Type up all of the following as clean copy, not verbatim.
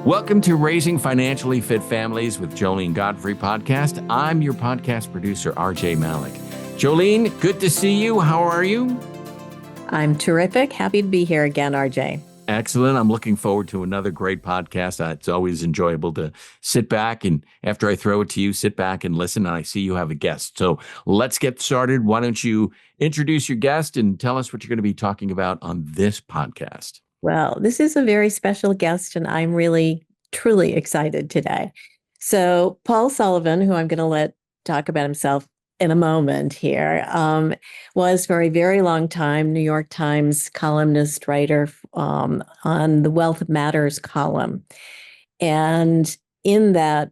Welcome to Raising Financially Fit Families with Joline Godfrey podcast. I'm your podcast producer, RJ Malik. Joline, good to see you. How are you? I'm terrific. Happy to be here again, RJ. Excellent. I'm looking forward to another great podcast. It's always enjoyable to sit back and after I throw it to you, sit back and listen. And I see you have a guest. So let's get started. Why don't you introduce your guest and tell us what you're going to be talking about on this podcast? Well, this is a very special guest, and I'm really, truly excited today. So Paul Sullivan, who I'm going to let talk about himself in a moment here, was for a very long time New York Times columnist, writer on the Wealth Matters column. And in that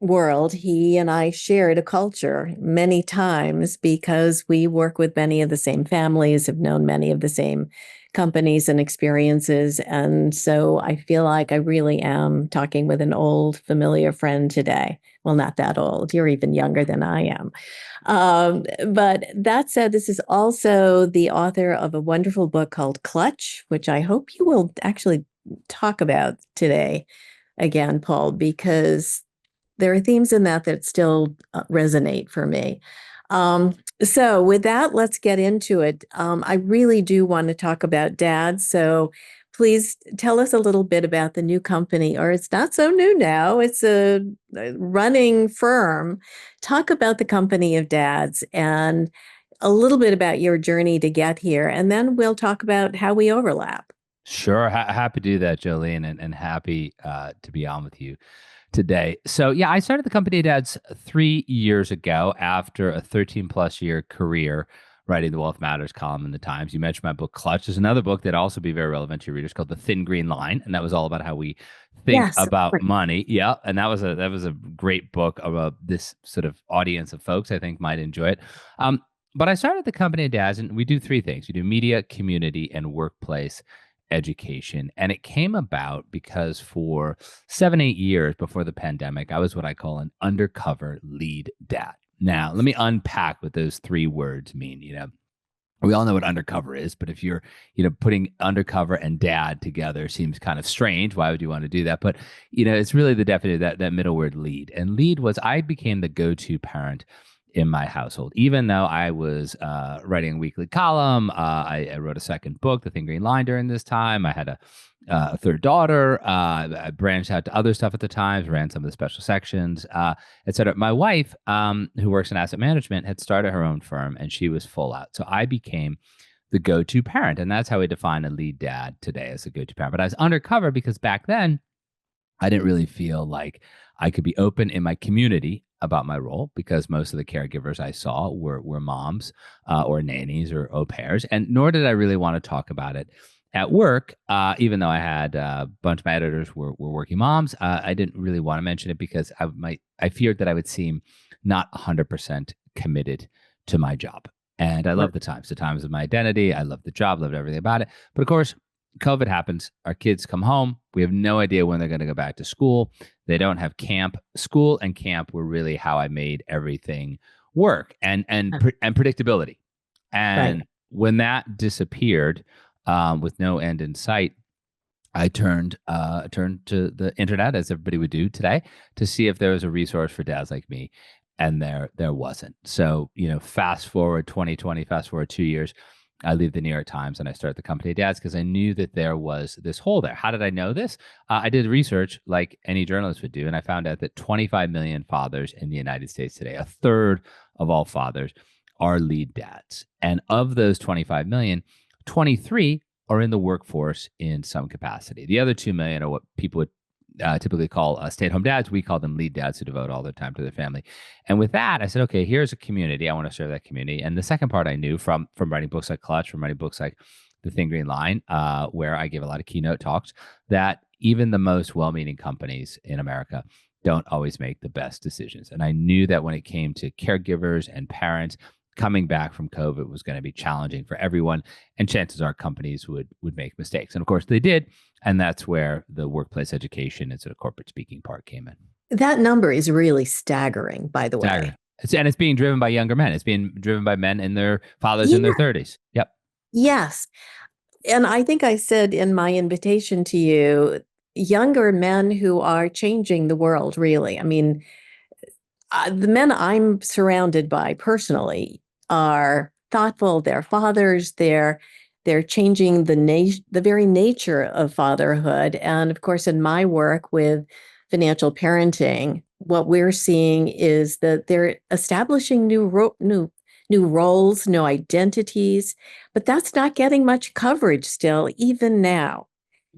world, he and I shared a culture many times because we work with many of the same families, have known many of the same companies and experiences. And so I feel like I really am talking with an old, familiar friend today. Well, not that old. You're even younger than I am. But that said, this is also the author of a wonderful book called Clutch, which I hope you will actually talk about today again, Paul, because there are themes in that still resonate for me. So with that, let's get into it. I really do want to talk about Dad. So please tell us a little bit about the new company, or it's not so new now. It's a running firm. Talk about the company of Dads and a little bit about your journey to get here. And then we'll talk about how we overlap. Sure. Happy to do that, Joline, and happy to be on with you today. So yeah, I started the company Dads 3 years ago after a 13 plus year career writing the Wealth Matters column in the Times. You mentioned my book Clutch. There's another book that also be very relevant to your readers called The Thin Green Line, and that was all about how we think about money. Yeah, and that was a great book about this sort of audience of folks I think might enjoy it. But I started the company Dads, and we do three things. We do media, community, and workplace education. And it came about because for 7-8 years before the pandemic, I was what I call an undercover lead dad. Now, let me unpack what those three words mean. We all know what undercover is, but if you're, putting undercover and dad together seems kind of strange. Why would you want to do that? But, it's really the definition of that middle word lead. And lead was I became the go-to parent in my household. Even though I was writing a weekly column, I wrote a second book, The Thin Green Line, during this time. I had a third daughter. I branched out to other stuff at the Times, ran some of the special sections, et cetera. My wife, who works in asset management, had started her own firm, and she was full out. So I became the go-to parent, and that's how we define a lead dad today, as a go-to parent. But I was undercover because back then, I didn't really feel like I could be open in my community about my role, because most of the caregivers I saw were moms or nannies or au pairs, and nor did I really want to talk about it at work, even though I had a bunch of my editors were working moms. I didn't really want to mention it because I feared that I would seem not 100% committed to my job. And I love the Times. The Times is my identity. I love the job, loved everything about it. But of course, COVID happens. Our kids come home. We have no idea when they're going to go back to school. They don't have camp. School and camp were really how I made everything work, and predictability. And when that disappeared, with no end in sight, I turned to the internet, as everybody would do today, to see if there was a resource for dads like me, and there wasn't. So fast forward 2020, fast forward 2 years. I leave the New York Times and I start the company Dads because I knew that there was this hole there. How did I know this? I did research like any journalist would do, and I found out that 25 million fathers in the United States today, a third of all fathers, are lead dads. And of those 25 million, 23 are in the workforce in some capacity. The other 2 million are what people would typically call stay-at-home dads. We call them lead dads, who devote all their time to their family. And with that, I said, okay, here's a community. I want to serve that community. And the second part I knew from writing books like Clutch, from writing books like The Thin Green Line, where I gave a lot of keynote talks, that even the most well-meaning companies in America don't always make the best decisions. And I knew that when it came to caregivers and parents, coming back from COVID was going to be challenging for everyone, and chances are companies would make mistakes. And of course they did. And that's where the workplace education and sort of corporate speaking part came in. That number is really staggering, by the way. It's being driven by younger men. It's being driven by men and their fathers in their 30s. Yep. Yes. And I think I said in my invitation to you, younger men who are changing the world, really. I mean, the men I'm surrounded by personally are thoughtful. They're fathers. They're changing the very nature of fatherhood. And of course, in my work with financial parenting, what we're seeing is that they're establishing new roles, new identities, but that's not getting much coverage still, even now.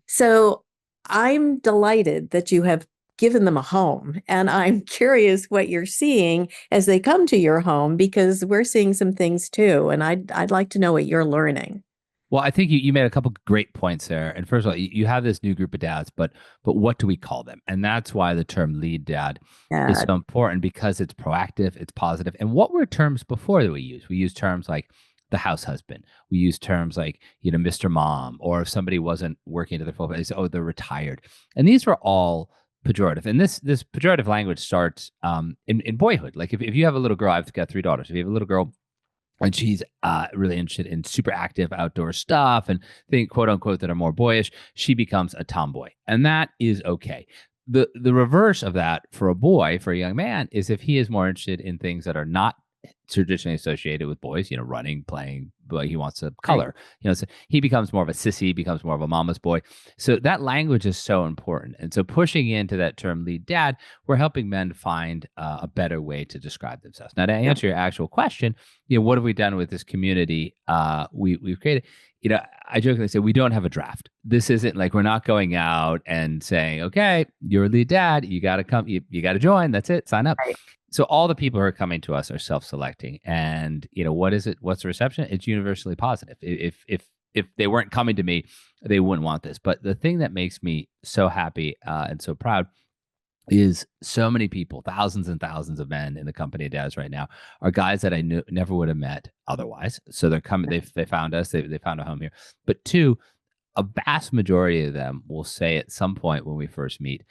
So I'm delighted that you have given them a home. And I'm curious what you're seeing as they come to your home, because we're seeing some things too. And I'd like to know what you're learning. Well, I think you made a couple great points there. And first of all, you have this new group of dads, but what do we call them? And that's why the term lead dad is Yeah. so important, because it's proactive, it's positive. And what were terms before that we use? We use terms like the house husband. We use terms like, Mr. Mom, or if somebody wasn't working to their full, they say, oh, they're retired. And these were all pejorative. And this pejorative language starts in boyhood. Like if you have a little girl, I've got three daughters. If you have a little girl, and she's really interested in super active outdoor stuff and think, quote unquote, that are more boyish, she becomes a tomboy. And that is okay. The reverse of that for a boy, for a young man, is if he is more interested in things that are not traditionally associated with boys, running, playing, but he wants to Right. color, so he becomes more of a sissy, becomes more of a mama's boy. So that language is so important. And so pushing into that term lead dad, we're helping men find a better way to describe themselves. Now, to Yeah. answer your actual question, what have we done with this community we've created? I jokingly say we don't have a draft. This isn't like we're not going out and saying, okay, you're a lead dad, you got to come, you got to join. That's it, sign up. Right. So all the people who are coming to us are self-selecting, and what is it? What's the reception? It's universally positive. If they weren't coming to me, they wouldn't want this. But the thing that makes me so happy and so proud is so many people, thousands and thousands of men in the company of dads right now are guys that I never would have met otherwise. So they're coming. They found us. They found a home here. But two, a vast majority of them will say at some point when we first meet,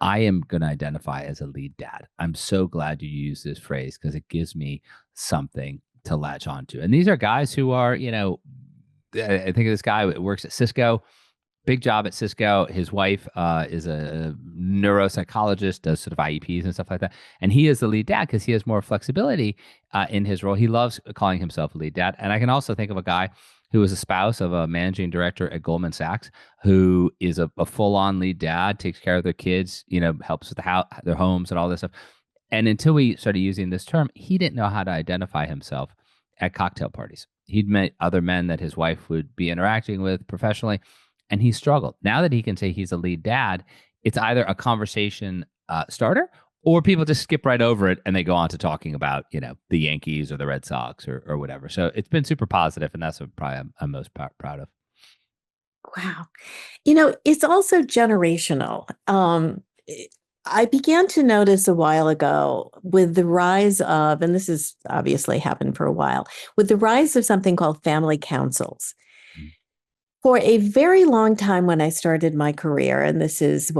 I am going to identify as a lead dad. I'm so glad you use this phrase because it gives me something to latch onto. And these are guys who are, I think of this guy who works at Cisco, big job at Cisco. His wife is a neuropsychologist, does sort of IEPs and stuff like that. And he is the lead dad because he has more flexibility in his role. He loves calling himself a lead dad. And I can also think of a guy who is a spouse of a managing director at Goldman Sachs, who is a full-on lead dad, takes care of their kids, helps with their homes and all this stuff. And until we started using this term, he didn't know how to identify himself at cocktail parties. He'd met other men that his wife would be interacting with professionally, and he struggled. Now that he can say he's a lead dad, it's either a conversation starter, or people just skip right over it and they go on to talking about, the Yankees or the Red Sox or whatever. So it's been super positive, and that's what probably I'm most proud of. Wow. It's also generational. I began to notice a while ago with the rise of, and this has obviously happened for a while, with the rise of something called family councils. Mm. For a very long time when I started my career, and this is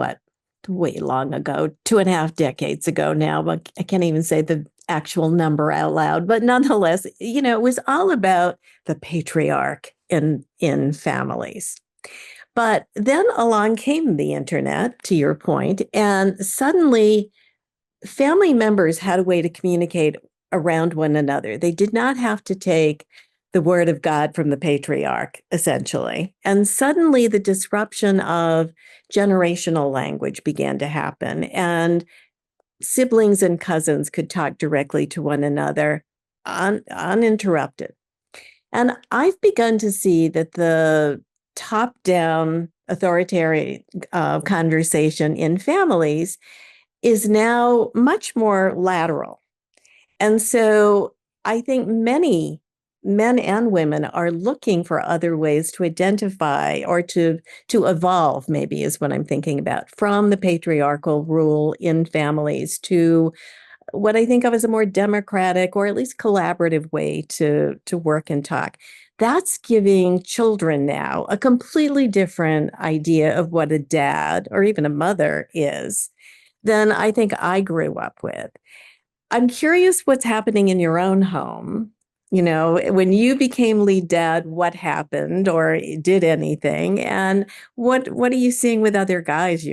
way long ago, 2.5 decades ago now, but I can't even say the actual number out loud, but nonetheless, it was all about the patriarch in families. But then along came the internet, to your point, and suddenly family members had a way to communicate around one another. They did not have to take the word of God from the patriarch, essentially. And suddenly the disruption of generational language began to happen, and siblings and cousins could talk directly to one another uninterrupted. And I've begun to see that the top-down authoritarian conversation in families is now much more lateral. And so I think many men and women are looking for other ways to identify or to evolve, maybe is what I'm thinking about, from the patriarchal rule in families to what I think of as a more democratic or at least collaborative way to work and talk. That's giving children now a completely different idea of what a dad or even a mother is than I think I grew up with. I'm curious what's happening in your own home when you became lead dad, what happened or did anything? And what are you seeing with other guys,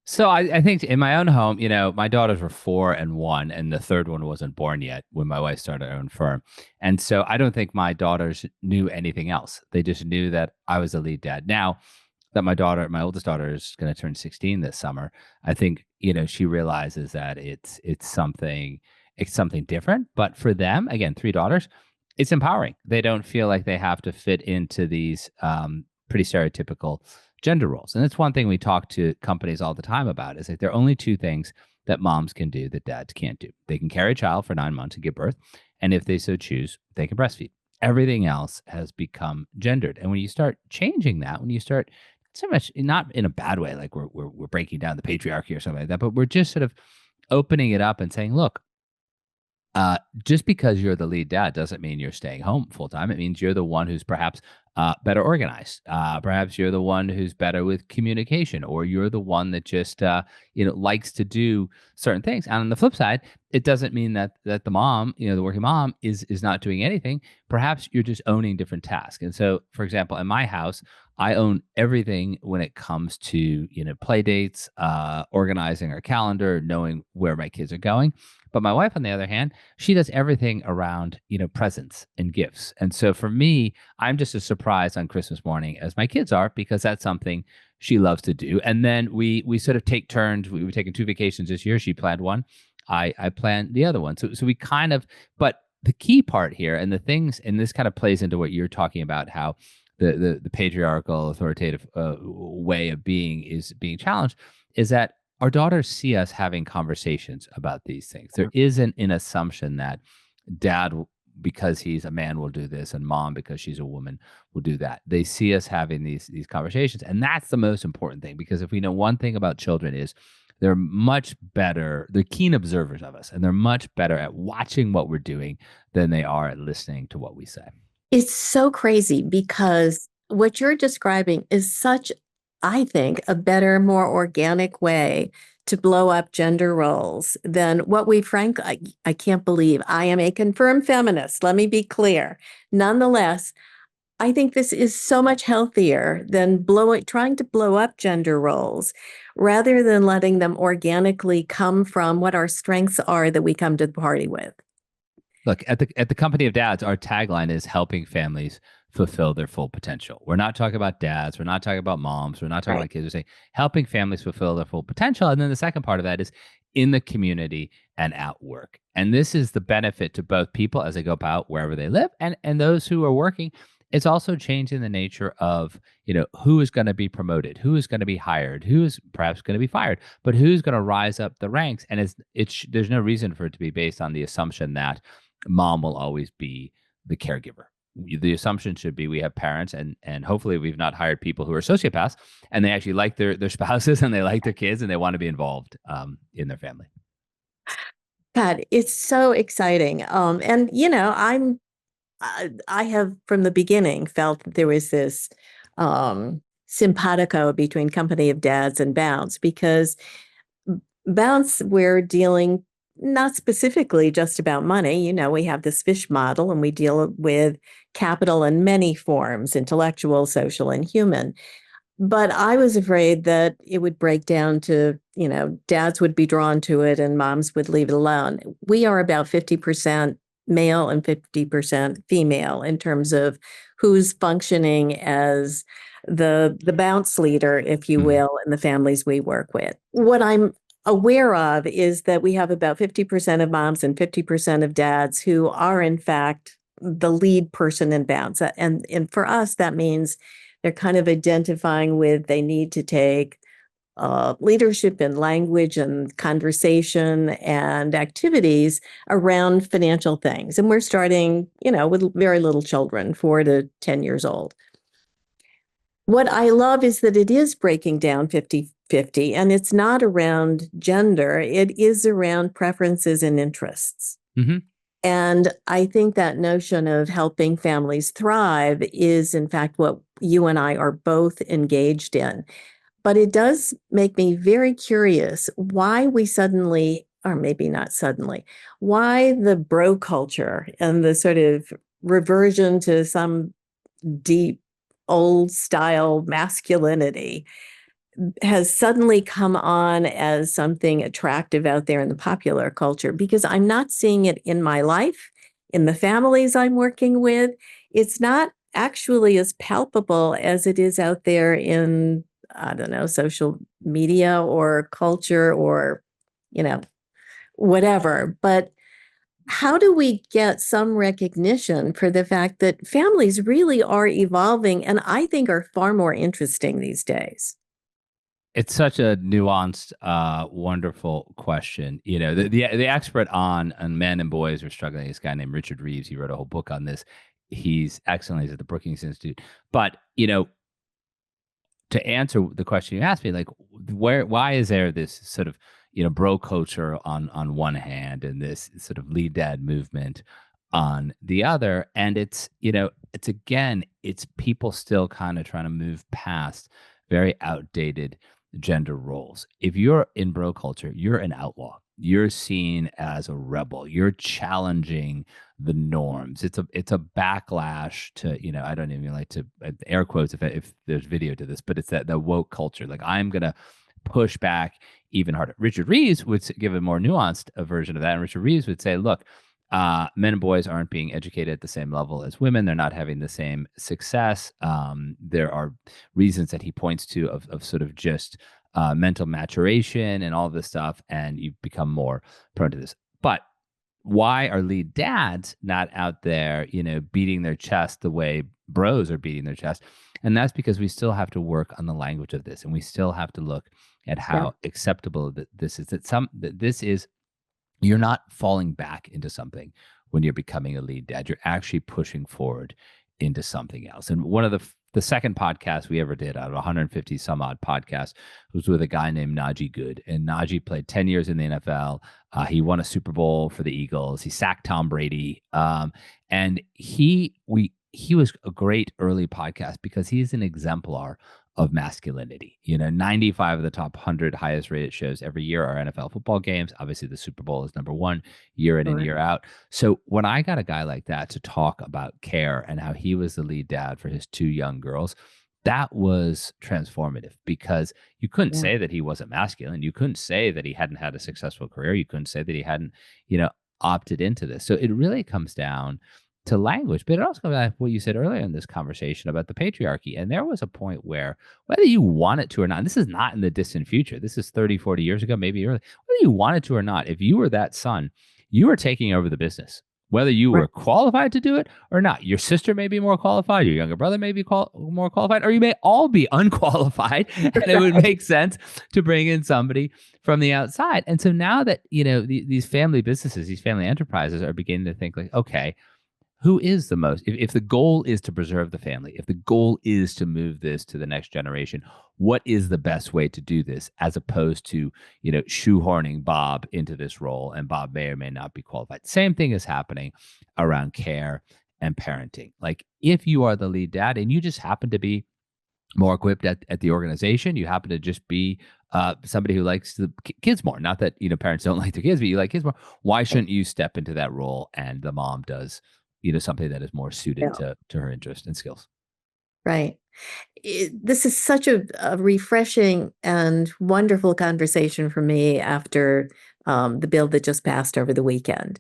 So I think in my own home, my daughters were 4 and 1, and the third one wasn't born yet when my wife started her own firm. And so I don't think my daughters knew anything else. They just knew that I was a lead dad. Now that my oldest daughter is going to turn 16 this summer, I think, she realizes that it's something different. But for them, again, 3 daughters, it's empowering. They don't feel like they have to fit into these pretty stereotypical gender roles. And that's one thing we talk to companies all the time about is like there are only two things that moms can do that dads can't do. They can carry a child for 9 months and give birth. And if they so choose, they can breastfeed. Everything else has become gendered. And when you start changing that, when you start so much, not in a bad way, like we're breaking down the patriarchy or something like that, but we're just sort of opening it up and saying, look, just because you're the lead dad doesn't mean you're staying home full time. It means you're the one who's perhaps better organized. Perhaps you're the one who's better with communication, or you're the one that just likes to do certain things. And on the flip side, it doesn't mean that the mom, the working mom, is not doing anything. Perhaps you're just owning different tasks. And so, for example, in my house, I own everything when it comes to play dates, organizing our calendar, knowing where my kids are going. But my wife, on the other hand, she does everything around, presents and gifts. And so for me, I'm just as surprised on Christmas morning as my kids are because that's something she loves to do. And then we sort of take turns. We were taking 2 vacations this year. She planned one. I planned the other one. So we kind of, but the key part here and the things, and this kind of plays into what you're talking about, how the patriarchal authoritative way of being is being challenged, is that our daughters see us having conversations about these things. There isn't an assumption that dad, because he's a man, will do this, and mom, because she's a woman, will do that. They see us having these conversations, and that's the most important thing. Because if we know one thing about children is they're much better, they're keen observers of us, and they're much better at watching what we're doing than they are at listening to what we say. It's so crazy because what you're describing is such, I think, a better, more organic way to blow up gender roles than what we I can't believe. I am a confirmed feminist. Let me be clear. Nonetheless, I think this is so much healthier than trying to blow up gender roles rather than letting them organically come from what our strengths are that we come to the party with. Look, at the company of dads, our tagline is helping families fulfill their full potential. We're not talking about dads. We're not talking about moms. We're not talking about kids. We're saying helping families fulfill their full potential. And then the second part of that is in the community and at work. And this is the benefit to both people as they go about wherever they live and those who are working. It's also changing the nature of, who is going to be promoted, who is going to be hired, who is perhaps going to be fired, but who's going to rise up the ranks. And there's no reason for it to be based on the assumption that mom will always be the caregiver. The assumption should be we have parents and hopefully we've not hired people who are sociopaths and they actually like their spouses and they like their kids and they want to be involved in their family. God, it's so exciting. And I have from the beginning felt that there was this simpatico between Company of Dads and Bounce, because Bounce, we're dealing not specifically just about money. We have this fish model and we deal with capital in many forms, intellectual, social, and human. But I was afraid that it would break down to, dads would be drawn to it and moms would leave it alone. We are about 50% male and 50% female in terms of who's functioning as the bounce leader, if you will, in the families we work with. What I'm aware of is that we have about 50% of moms and 50% of dads who are in fact the lead person in bounce. And for us, that means they're kind of identifying with, they need to take leadership in language and conversation and activities around financial things. And we're starting, with very little children, 4 to 10 years old. What I love is that it is breaking down 50-50, and it's not around gender. It is around preferences and interests. Mm-hmm. And I think that notion of helping families thrive is, in fact, what you and I are both engaged in. But it does make me very curious why we suddenly or maybe not suddenly, why the bro culture and the sort of reversion to some deep old style masculinity has suddenly come on as something attractive out there in the popular culture, because I'm not seeing it in my life, in the families I'm working with. It's not actually as palpable as it is out there in, I don't know, social media or culture or, you know, whatever. But how do we get some recognition for the fact that families really are evolving and I think are far more interesting these days? It's such a nuanced, wonderful question. You know, the expert on men and boys are struggling, this guy named Richard Reeves. He wrote a whole book on this. He's excellent. He's at the Brookings Institute. But, you know, to answer the question you asked me, like, why is there this sort of, you know, bro culture on one hand and this sort of lead dad movement on the other? And it's, you know, it's again, it's people still kind of trying to move past very outdated gender roles. If you're in bro culture, you're an outlaw. You're seen as a rebel. You're challenging the norms. It's a backlash to, you know, I don't even like to air quotes if there's video to this, but it's that the woke culture. Like, I'm gonna push back even harder. Richard Reeves would give a more nuanced version of that, and Richard Reeves would say, look, men and boys aren't being educated at the same level as women. They're not having the same success. There are reasons that he points to of sort of just mental maturation and all this stuff, and you become more prone to this. But why are lead dads not out there, you know, beating their chest the way bros are beating their chest? And that's because we still have to work on the language of this, and we still have to look at Yeah. how acceptable that this is. That this is, you're not falling back into something when you're becoming a lead dad. You're actually pushing forward into something else. And one of the second podcast we ever did out of 150 some odd podcasts was with a guy named Najee Goode. And Najee played 10 years in the NFL. He won a Super Bowl for the Eagles. He sacked Tom Brady. And he was a great early podcast because he's an exemplar of masculinity. You know, 95 of the top 100 highest rated shows every year are NFL football games. Obviously, the Super Bowl is number one year in and Sure. year out. So when I got a guy like that to talk about care and how he was the lead dad for his two young girls, that was transformative, because you couldn't Yeah. say that he wasn't masculine. You couldn't say that he hadn't had a successful career. You couldn't say that he hadn't, you know, opted into this. So it really comes down to language, but it also comes back to what you said earlier in this conversation about the patriarchy. And there was a point where, whether you want it to or not, and this is not in the distant future, this is 30, 40 years ago, maybe early, whether you want it to or not, if you were that son, you were taking over the business, whether you Right. were qualified to do it or not. Your sister may be more qualified, your younger brother may be more qualified, or you may all be unqualified. And it would Right. make sense to bring in somebody from the outside. And so now that, you know, these family businesses, these family enterprises are beginning to think like, okay, who is the most, if the goal is to preserve the family, if the goal is to move this to the next generation, what is the best way to do this, as opposed to, you know, shoehorning Bob into this role, and Bob may or may not be qualified. Same thing is happening around care and parenting. Like, if you are the lead dad and you just happen to be more equipped at the organization, you happen to just be somebody who likes the kids more, not that, you know, parents don't like their kids, but you like kids more, why shouldn't you step into that role and the mom does, you know, something that is more suited Yeah. to her interest and skills? Right. This is such a refreshing and wonderful conversation for me after the bill that just passed over the weekend,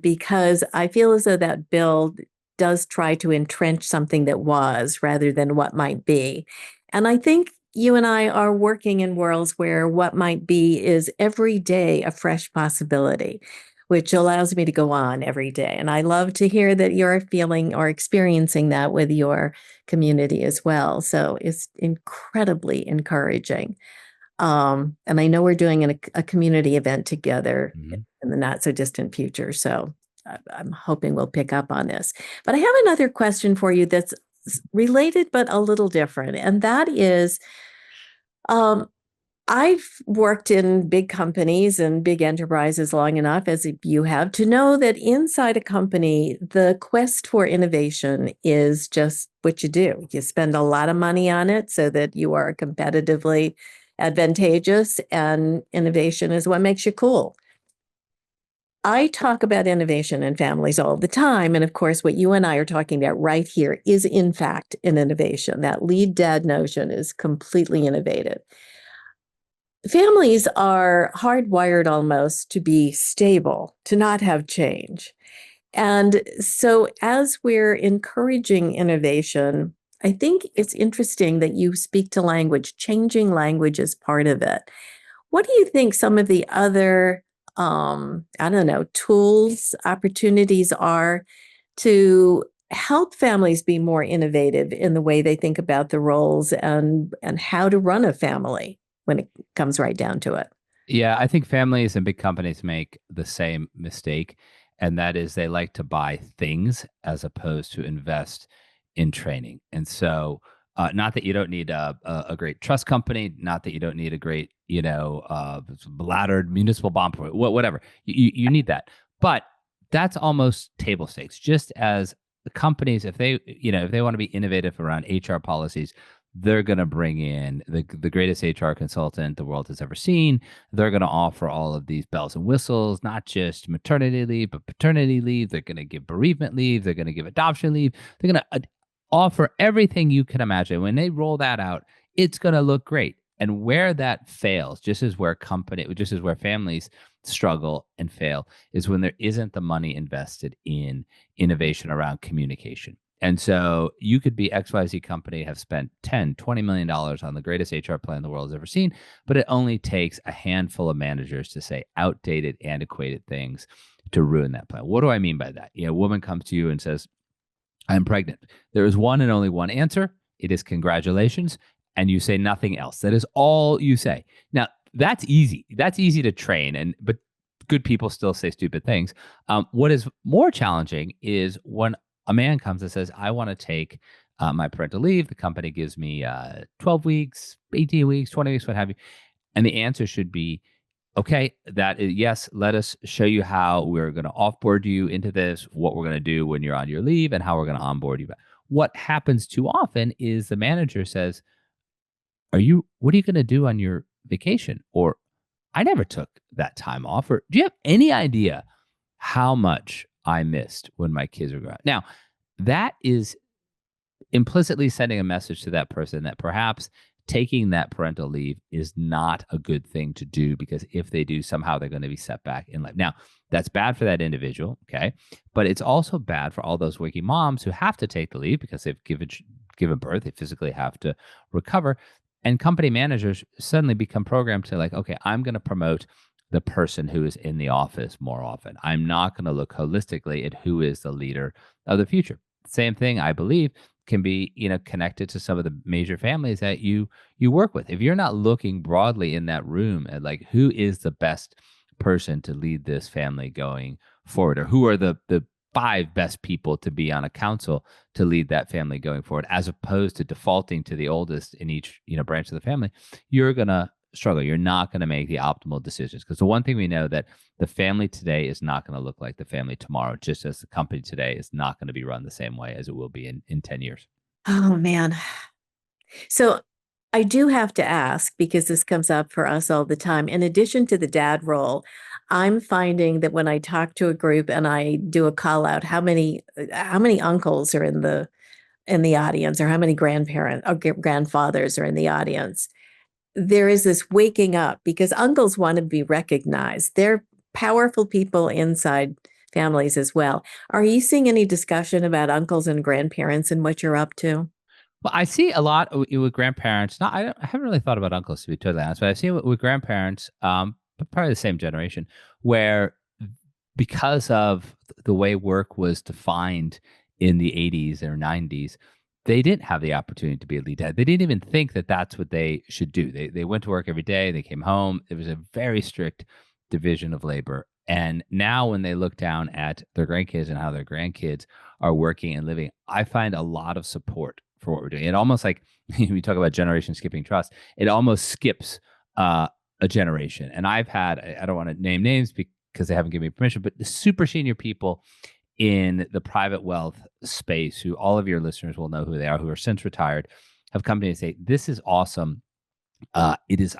because I feel as though that bill does try to entrench something that was rather than what might be. And I think you and I are working in worlds where what might be is every day a fresh possibility, which allows me to go on every day. And I love to hear that you're feeling or experiencing that with your community as well. So it's incredibly encouraging. And I know we're doing a community event together Mhm. in the not so distant future. So I'm hoping we'll pick up on this. But I have another question for you that's related but a little different. And that is, um, I've worked in big companies and big enterprises long enough, as you have, to know that inside a company, the quest for innovation is just what you do. You spend a lot of money on it so that you are competitively advantageous, and innovation is what makes you cool. I talk about innovation in families all the time. And of course, what you and I are talking about right here is, in fact, an innovation. That lead dad notion is completely innovative. Families are hardwired almost to be stable, to not have change. And so, as we're encouraging innovation, I think it's interesting that you speak to language. Changing language is part of it. What do you think some of the other, I don't know, tools, opportunities are to help families be more innovative in the way they think about the roles and how to run a family when it comes right down to it? Yeah, I think families and big companies make the same mistake, and that is they like to buy things as opposed to invest in training. And so, not that you don't need a great trust company, not that you don't need a great, laddered municipal bond, whatever. You need that, but that's almost table stakes. Just as the companies, if they want to be innovative around HR policies, they're going to bring in the greatest HR consultant the world has ever seen. They're going to offer all of these bells and whistles, not just maternity leave, but paternity leave. They're going to give bereavement leave. They're going to give adoption leave. They're going to offer everything you can imagine. When they roll that out, it's going to look great. And where that fails, just as where families struggle and fail, is when there isn't the money invested in innovation around communication. And so you could be XYZ company, have spent $10, $20 million on the greatest HR plan the world has ever seen, but it only takes a handful of managers to say outdated, antiquated things to ruin that plan. What do I mean by that? A woman comes to you and says, I'm pregnant. There is one and only one answer. It is congratulations. And you say nothing else. That is all you say. Now, that's easy. That's easy to train, but good people still say stupid things. What is more challenging is when a man comes and says, I want to take my parental leave. The company gives me 12 weeks, 18 weeks, 20 weeks, what have you. And the answer should be, okay, that is yes, let us show you how we're going to offboard you into this, what we're going to do when you're on your leave, and how we're going to onboard you back. What happens too often is the manager says, what are you going to do on your vacation? Or I never took that time off. Or do you have any idea how much I missed when my kids were growing up? Now, that is implicitly sending a message to that person that perhaps taking that parental leave is not a good thing to do, because if they do, somehow they're going to be set back in life. Now, that's bad for that individual, okay? But it's also bad for all those working moms who have to take the leave because they've given birth. They physically have to recover. And company managers suddenly become programmed to like, okay, I'm going to promote the person who is in the office more often. I'm not going to look holistically at who is the leader of the future. Same thing, I believe, can be connected to some of the major families that you work with. If you're not looking broadly in that room at like who is the best person to lead this family going forward, or who are the 5 best people to be on a council to lead that family going forward, as opposed to defaulting to the oldest in each branch of the family, you're gonna struggle. You're not going to make the optimal decisions, because the one thing we know that the family today is not going to look like the family tomorrow, just as the company today is not going to be run the same way as it will be in 10 years. Oh, man. So I do have to ask, because this comes up for us all the time. In addition to the dad role, I'm finding that when I talk to a group and I do a call out, how many uncles are in the audience, or how many grandparents or grandfathers are in the audience, there is this waking up, because uncles want to be recognized. They're powerful people inside families as well. Are you seeing any discussion about uncles and grandparents and what you're up to? Well, I see a lot with grandparents. Not, I haven't really thought about uncles, to be totally honest, but I've seen it with grandparents, but probably the same generation, where because of the way work was defined in the 80s or 90s, they didn't have the opportunity to be a lead dad. They didn't even think that that's what they should do. They went to work every day. They came home. It was a very strict division of labor. And now when they look down at their grandkids and how their grandkids are working and living, I find a lot of support for what we're doing. It almost like we talk about generation skipping trust. It almost skips a generation. And I've had, I don't want to name names because they haven't given me permission, but the super senior people in the private wealth space, who all of your listeners will know who they are, who are since retired, have come to me and say, this is awesome I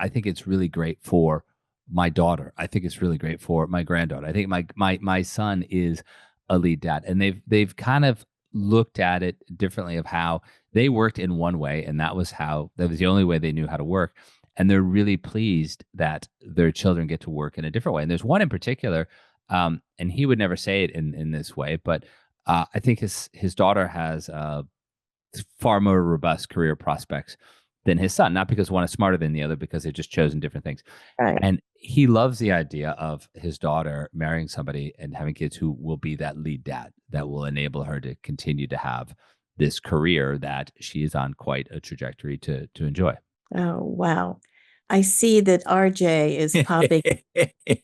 think it's really great for my daughter. I think it's really great for my granddaughter. I think my son is a lead dad, and they've kind of looked at it differently of how they worked in one way, and that was the only way they knew how to work. And they're really pleased that their children get to work in a different way. And there's one in particular, and he would never say it in this way, but I think his daughter has far more robust career prospects than his son, not because one is smarter than the other, because they've just chosen different things. Right. And he loves the idea of his daughter marrying somebody and having kids who will be that lead dad that will enable her to continue to have this career that she is on quite a trajectory to enjoy. Oh, wow. I see that RJ is popping,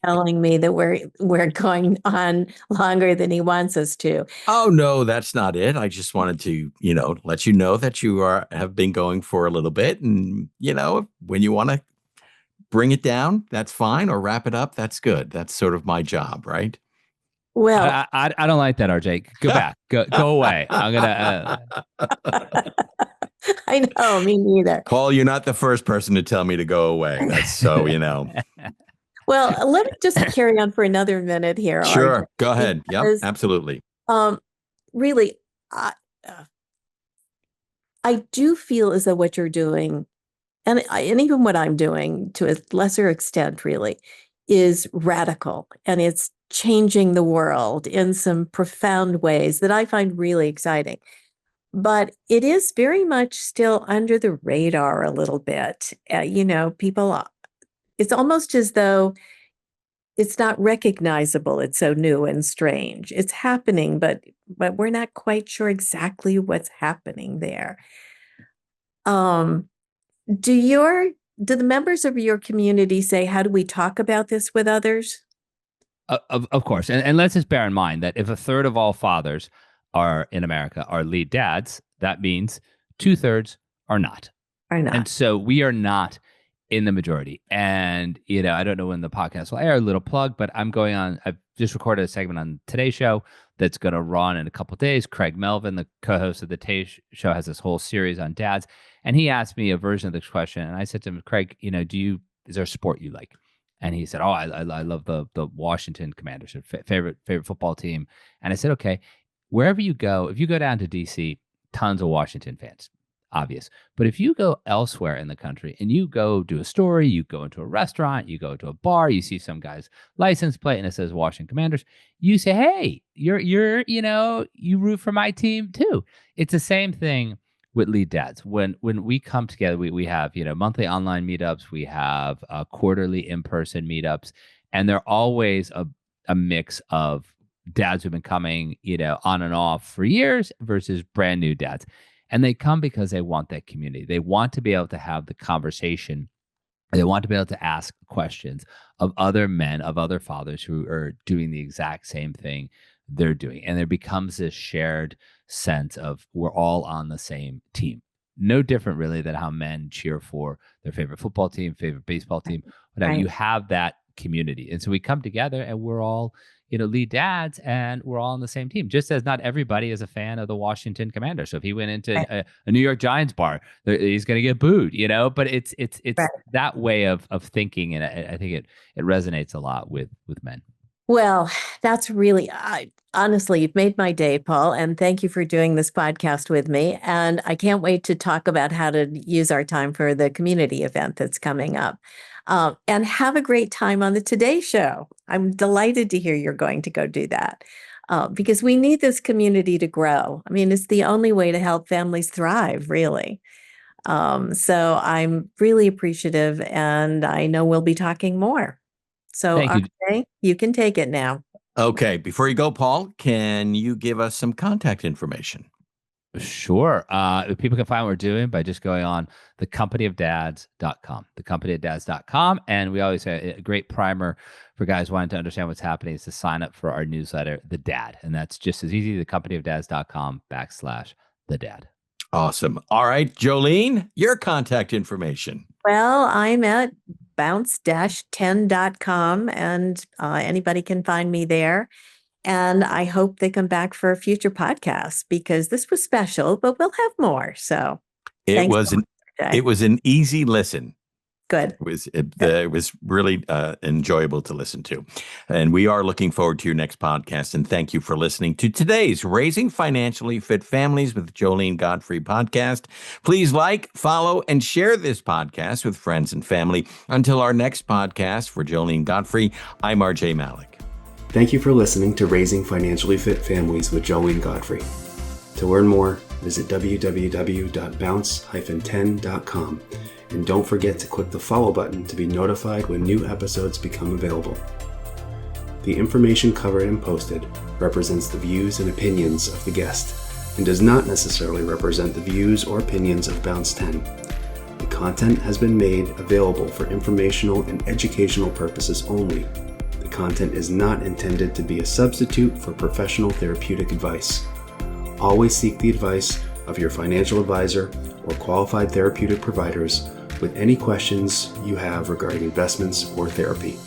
telling me that we're going on longer than he wants us to. Oh, no, that's not it. I just wanted to, let you know that you have been going for a little bit. And, when you want to bring it down, that's fine. Or wrap it up. That's good. That's sort of my job, right? Well, I don't like that, RJ. Go back. Go away. I'm gonna. I know, me neither. Paul, you're not the first person to tell me to go away. That's so, Well, let me just carry on for another minute here. Sure. RJ, Go ahead. Yep, because, absolutely. really, I do feel as though what you're doing, and even what I'm doing to a lesser extent, really, is radical, and it's changing the world in some profound ways that I find really exciting. But it is very much still under the radar a little bit. People, it's almost as though it's not recognizable. It's so new and strange. It's happening, but we're not quite sure exactly what's happening there. Um, do the members of your community say, how do we talk about this with others? Of course. And let's just bear in mind that if a third of all fathers are in America are lead dads, that means 2/3 are not. Or And not? so we are not in the majority. And, I don't know when the podcast will air, a little plug, but I've just recorded a segment on Today's Show that's going to run in a couple of days. Craig Melvin, the co-host of the Today Show, has this whole series on dads. And he asked me a version of this question. And I said to him, Craig, is there a sport you like? And he said, oh, I love the Washington Commanders, favorite football team. And I said, okay, wherever you go, if you go down to DC, tons of Washington fans, obvious. But if you go elsewhere in the country and you go do a story, you go into a restaurant, you go to a bar, you see some guy's license plate and it says Washington Commanders, you say, hey, you root for my team too. It's the same thing with lead dads. When we come together, we have, monthly online meetups, we have quarterly in-person meetups, and they're always a mix of dads who've been coming, on and off for years versus brand new dads. And they come because they want that community. They want to be able to have the conversation. They want to be able to ask questions of other men, of other fathers who are doing the exact same thing they're doing. And there becomes this shared sense of we're all on the same team. No different really than how men cheer for their favorite football team, favorite baseball team, whatever. Right. You have that community. And so we come together and we're all lead dads, and we're all on the same team. Just as not everybody is a fan of the Washington Commanders. So if he went into a New York Giants bar, he's going to get booed, But it's Right. that way of thinking, and I think it resonates a lot with men. Well, that's really, honestly, you've made my day, Paul, and thank you for doing this podcast with me. And I can't wait to talk about how to use our time for the community event that's coming up. And have a great time on the Today Show. I'm delighted to hear you're going to go do that because we need this community to grow. I mean, it's the only way to help families thrive, really. So I'm really appreciative, and I know we'll be talking more. So, Thank you. RJ, you can take it now. Okay. Before you go, Paul, can you give us some contact information? Sure. People can find what we're doing by just going on thecompanyofdads.com, thecompanyofdads.com. And we always say a great primer for guys wanting to understand what's happening is to sign up for our newsletter, The Dad. And that's just as easy, thecompanyofdads.com/The Dad. Awesome. All right, Joline, your contact information. Well, I'm at bounce-10.com, and anybody can find me there. And I hope they come back for future podcasts because this was special, but we'll have more. So It was an easy listen. Good. It was really enjoyable to listen to. And we are looking forward to your next podcast. And thank you for listening to today's Raising Financially Fit Families with Joline Godfrey podcast. Please like, follow, and share this podcast with friends and family. Until our next podcast, for Joline Godfrey, I'm RJ Malik. Thank you for listening to Raising Financially Fit Families with Joline Godfrey. To learn more, visit www.bounce-10.com. And don't forget to click the follow button to be notified when new episodes become available. The information covered and posted represents the views and opinions of the guest and does not necessarily represent the views or opinions of Bounce 10. The content has been made available for informational and educational purposes only. The content is not intended to be a substitute for professional therapeutic advice. Always seek the advice of your financial advisor or qualified therapeutic providers with any questions you have regarding investments or therapy.